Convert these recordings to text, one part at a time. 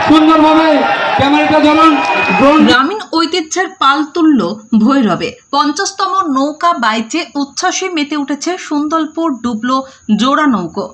সুন্দরভাবে ক্যামেরাটা ধরুন। গ্রামীণ ঐতিহ্যের পাল তুলল ভৈরবে। 50তম নৌকা বাইচে উচ্ছ্বাসে মেতে উঠেছে সুন্দরপুর ডুবলো জোড়া নৌকো।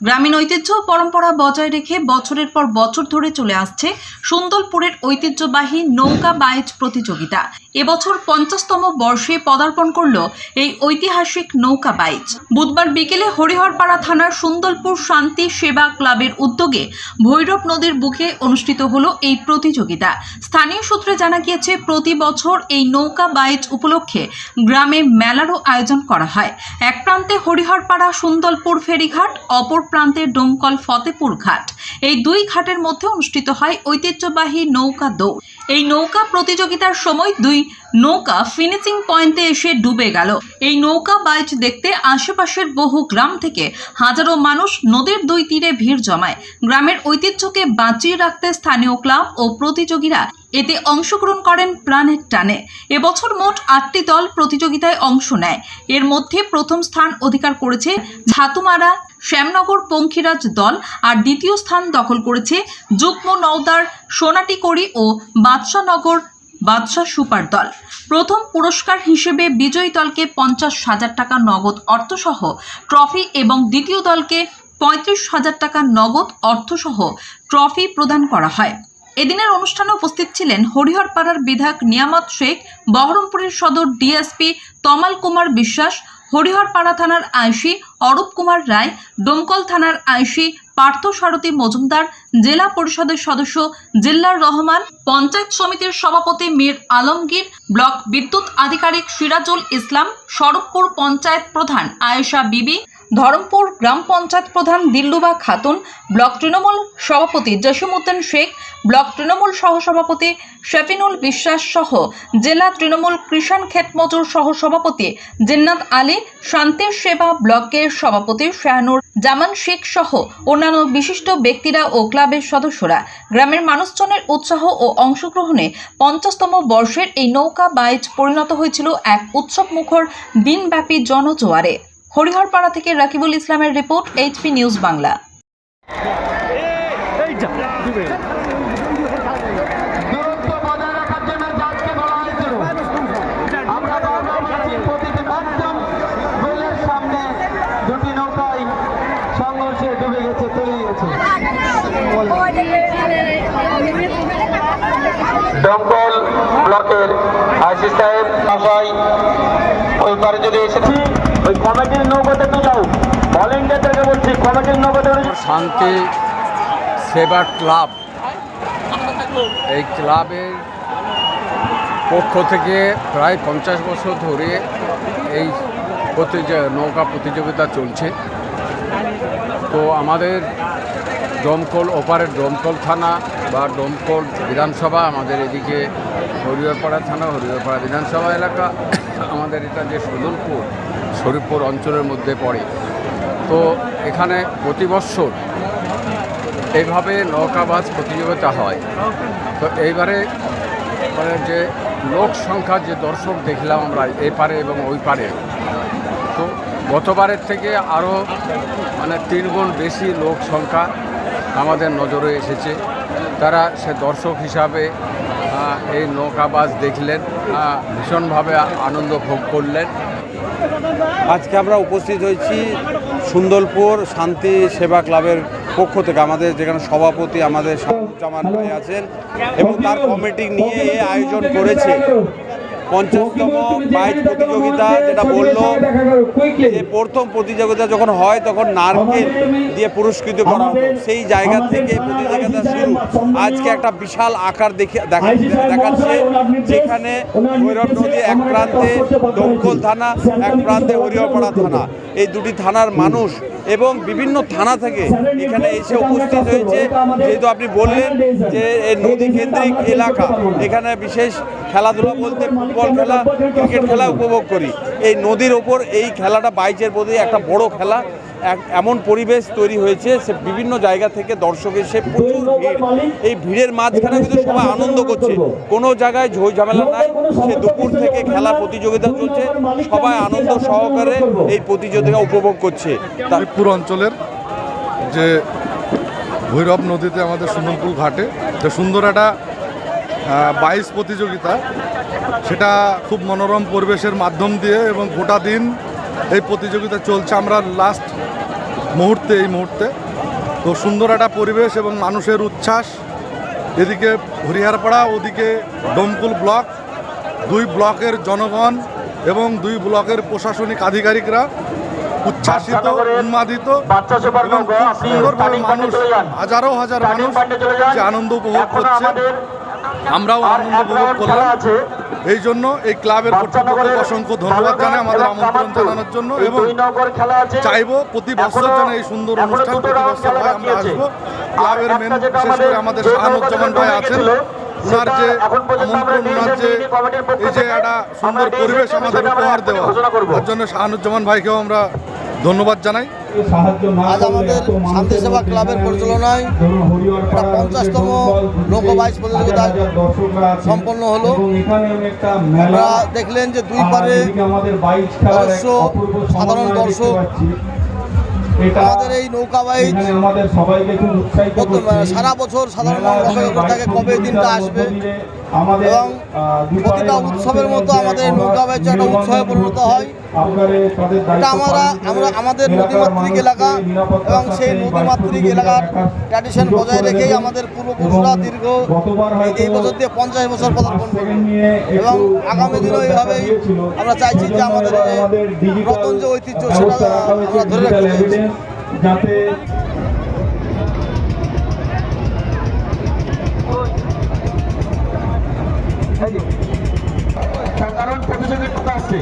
গ্রামীণ ঐতিহ্য ও পরম্পরা বজায় রেখে বছরের পর বছর ধরে চলে আসছে সুন্দরপুরের ঐতিহ্যবাহী নৌকা বাইচ প্রতিযোগিতা। এবছর 50তম বর্ষে পদার্পণ করল এই ঐতিহাসিক নৌকা বাইচ। বুধবার বিকেলে হরিহরপাড়া থানার সুন্দরপুর শান্তি সেবা ক্লাবের উদ্যোগে ভৈরব নদীর বুকে অনুষ্ঠিত হলো এই প্রতিযোগিতা। স্থানীয় সূত্রে জানা গিয়েছে, প্রতি বছর এই নৌকা বাইচ উপলক্ষে গ্রামে মেলারও আয়োজন করা হয়। এক প্রান্তে হরিহরপাড়া সুন্দরপুর ফেরিঘাট, অপর প্রান্তে ডোমকল ফতেপুর ঘাট। এই দুই ঘাটের মধ্যে অনুষ্ঠিত হয় ঐতিহ্যবাহী নৌকা দৌড়। এই নৌকা প্রতিযোগিতার সময় দুই নৌকা ফিনিশিং পয়েন্টে এসে ডুবে গেল। এই নৌকা বাইচ দেখতে আশেপাশের বহু গ্রাম থেকে হাজারো মানুষ নদীর দুই তীরে ভিড় জমায়। গ্রামের ঐতিহ্যকে বাঁচিয়ে রাখতে স্থানীয় ক্লাব ও প্রতিযোগীরা এতে অংশগ্রহণ করেন প্রাণের টানে। এবছর মোট 8টি দল প্রতিযোগিতায় অংশ নেয়। এর মধ্যে প্রথম স্থান অধিকার করেছে ছাতুমারা শ্যামনগর পঙ্খিরাজ দল, আর দ্বিতীয় স্থান দখল করেছে যুগ্ম নওদার সোনাটিকড়ি ও বাদশাহনগর বাদশাহ সুপার দল। প্রথম পুরস্কার হিসেবে বিজয়ী দলকে 50,000 টাকা নগদ অর্থসহ ট্রফি এবং দ্বিতীয় দলকে 35,000 টাকা নগদ অর্থসহ ট্রফি প্রদান করা হয়। এদিনের অনুষ্ঠানে উপস্থিত ছিলেন হরিহরপাড়ার বিধায়ক নিয়ামত শেখ, বহরমপুরের সদর ডিএসপি তমাল কুমার বিশ্বাস, হরিহরপাড়া থানার আইসি অরূপ কুমার রায়, ডোমকল থানার আইসি পার্থ সারথী মজুমদার, জেলা পরিষদের সদস্য জিল্লার রহমান, পঞ্চায়েত সমিতির সভাপতি মীর আলমগীর, ব্লক বিদ্যুৎ আধিকারিক সিরাজুল ইসলাম, সড়কপুর পঞ্চায়েত প্রধান আয়েশা বিবি, ধরমপুর গ্রাম পঞ্চায়েত প্রধান দিল্লুবা খাতুন, ব্লক তৃণমূল সভাপতি জসিমউদ্দিন শেখ, ব্লক তৃণমূল সহসভাপতি শফিনুল বিশ্বাস সহ জেলা তৃণমূল কৃষাণ ক্ষেত মজুর সহসভাপতি জিন্নাত আলী, শান্তির সেবা ব্লকের সভাপতি শাহনুর জামান শেখ সহ অন্যান্য বিশিষ্ট ব্যক্তিরা ও ক্লাবের সদস্যরা। গ্রামের মানুষজনের উৎসাহ ও অংশগ্রহণে 50তম বর্ষের এই নৌকা বাইচ পরিণত হয়েছিল এক উৎসবমুখর দিনব্যাপী জনজোয়ারে। হরিহরপাড়া থেকে রাকিবুল ইসলামের report, HP news Bangla. Domkal ব্লকের আইসি সাহেব মশাই ওই পারে যদি এসেছি, ওই কমিটির নৌকাতে তো যাও, ভলেন্টিয়ারদেরকে বলছি কমিটির নৌকাতে। শান্তি সেবা ক্লাব, এই ক্লাবের পক্ষ থেকে প্রায় 50 বছর ধরে এই নৌকা প্রতিযোগিতা চলছে। তো আমাদের ডোমকল ওপারের ডোমকল থানা বা ডোমকল বিধানসভা, আমাদের এদিকে হরিহরপাড়া থানা, হরিহরপাড়া বিধানসভা এলাকা, আমাদের এটা যে শরীফপুর অঞ্চলের মধ্যে পড়ে। তো এখানে প্রতি বছর এইভাবে নৌকাবাজ প্রতিযোগিতা হয়। তো এইবারে মানে যে লোক সংখ্যা, যে দর্শক দেখলাম আমরা এই পারে এবং ওই পারে, তো গতবারের থেকে আরও মানে 3 গুণ বেশি লোক সংখ্যা আমাদের নজরে এসেছে। তারা সে দর্শক হিসাবে এই নৌকাবাজ দেখলেন, ভীষণভাবে আনন্দ ভোগ করলেন। আজকে আমরা উপস্থিত হয়েছি সুন্দরপুর শান্তি সেবা ক্লাবের পক্ষ থেকে। আমাদের যেখানে সভাপতি আমাদের শামসুজ্জামান ভাই আছেন এবং তার কমিটি নিয়ে এই আয়োজন করেছে 50তম বাইচ প্রতিযোগিতা। যেটা বললো যে প্রথম প্রতিযোগিতা যখন হয় তখন নারকেল দিয়ে পুরস্কৃত করা হতো, সেই জায়গা থেকে প্রতিযোগিতা শুরু। আজকে একটা বিশাল আকার দেখাচ্ছে, যেখানে ভৈরব নদী এক প্রান্তে ডোমকল থানা, এক প্রান্তে হরিহরপাড়া থানা, এই দুটি থানার মানুষ এবং বিভিন্ন থানা থেকে এখানে এসে উপস্থিত হয়েছে। যেহেতু আপনি বললেন যে এই নদী কেন্দ্রিক এলাকা, এখানে বিশেষ খেলাধুলা বলতে ফুটবল খেলা, ক্রিকেট খেলা উপভোগ করি। এই নদীর ওপর এই খেলাটা বাইচের প্রতি একটা বড় খেলা। এমন পরিবেশ তৈরি হয়েছে, সে বিভিন্ন জায়গা থেকে দর্শক এসে প্রচুর ভিড়। এই ভিড়ের মাঝখানে কিন্তু সবাই আনন্দ করছে, কোনো জায়গায় ঝই ঝামেলা নাই। সে দুপুর থেকে খেলা প্রতিযোগিতা চলছে, সবাই আনন্দ সহকারে এই প্রতিযোগিতা উপভোগ করছে। পুরো অঞ্চলের যে ভৈরব নদীতে আমাদের সুন্দরপুর ঘাটে যে সুন্দর একটা বাইচ প্রতিযোগিতা, সেটা খুব মনোরম পরিবেশের মাধ্যম দিয়ে এবং গোটা দিন এই প্রতিযোগিতা চলছে। আমরা লাস্ট এই মুহূর্তে তো সুন্দর একটা পরিবেশ এবং মানুষের উচ্ছ্বাস, এদিকে হরিহারপাড়া ওদিকে ডোমকুল ব্লক, 2 ব্লকের জনগণ এবং 2 ব্লকের প্রশাসনিক আধিকারিকরা উচ্ছ্বাসিত, উন্মাদিত এবং খুব সুন্দরভাবে মানুষ হাজার মানুষ যে আনন্দ উপভোগ করছে, আমরাও আনন্দ উপভোগ করলাম। এই জন্য এই ক্লাবের কর্তৃপক্ষকে অসংখ্য ধন্যবাদ জানাই আমাদের আমন্ত্রণ জানানোর জন্য, এবং চাইবো প্রতি বছর যেন এই সুন্দর অনুষ্ঠান প্রতি বছর হয়, আমরা আসবো। ক্লাবের মেন বিশেষ করে আমাদের শাহানুজ্জামান ভাই আছেন, ওনার যে আমন্ত্রণ, ওনার যে এই যে একটা সুন্দর পরিবেশ আমাদের উপহার দেওয়া, তার জন্য শাহানুজ্জামান ভাইকেও আমরা ধন্যবাদ জানাই। আজ আমাদের শান্তি সেবা ক্লাবের পরিচালনায় একটা 50তম নৌকা বাইচ প্রতিযোগিতা সম্পন্ন হলো। আপনারা দেখলেন যে 2 পারে সাধারণ দর্শক। আমাদের এই নৌকা বাইচ সারা বছর সাধারণ অপেক্ষা থাকে কবে দিনটা আসবে, এবং প্রতিটা উৎসবের মতো আমাদের নৌকা বাইচ একটা উৎসবে পরিণত হয়। এটা আমরা আমাদের নদীমাতৃক এলাকা এবং সেই নদীমাতৃক এলাকার ট্র্যাডিশন বজায় রেখেই আমাদের পূর্বপুরুষরা দীর্ঘ এই বছর দিয়ে 50 বছর পদার্পণ করবে, এবং আগামী দিনও এইভাবেই আমরা চাইছি যে আমাদের পুরাতন যে ঐতিহ্য সেটা আমরা ধরে রাখতে চাইছি। যাতে কারণ প্রতিযোগিতা আসছে।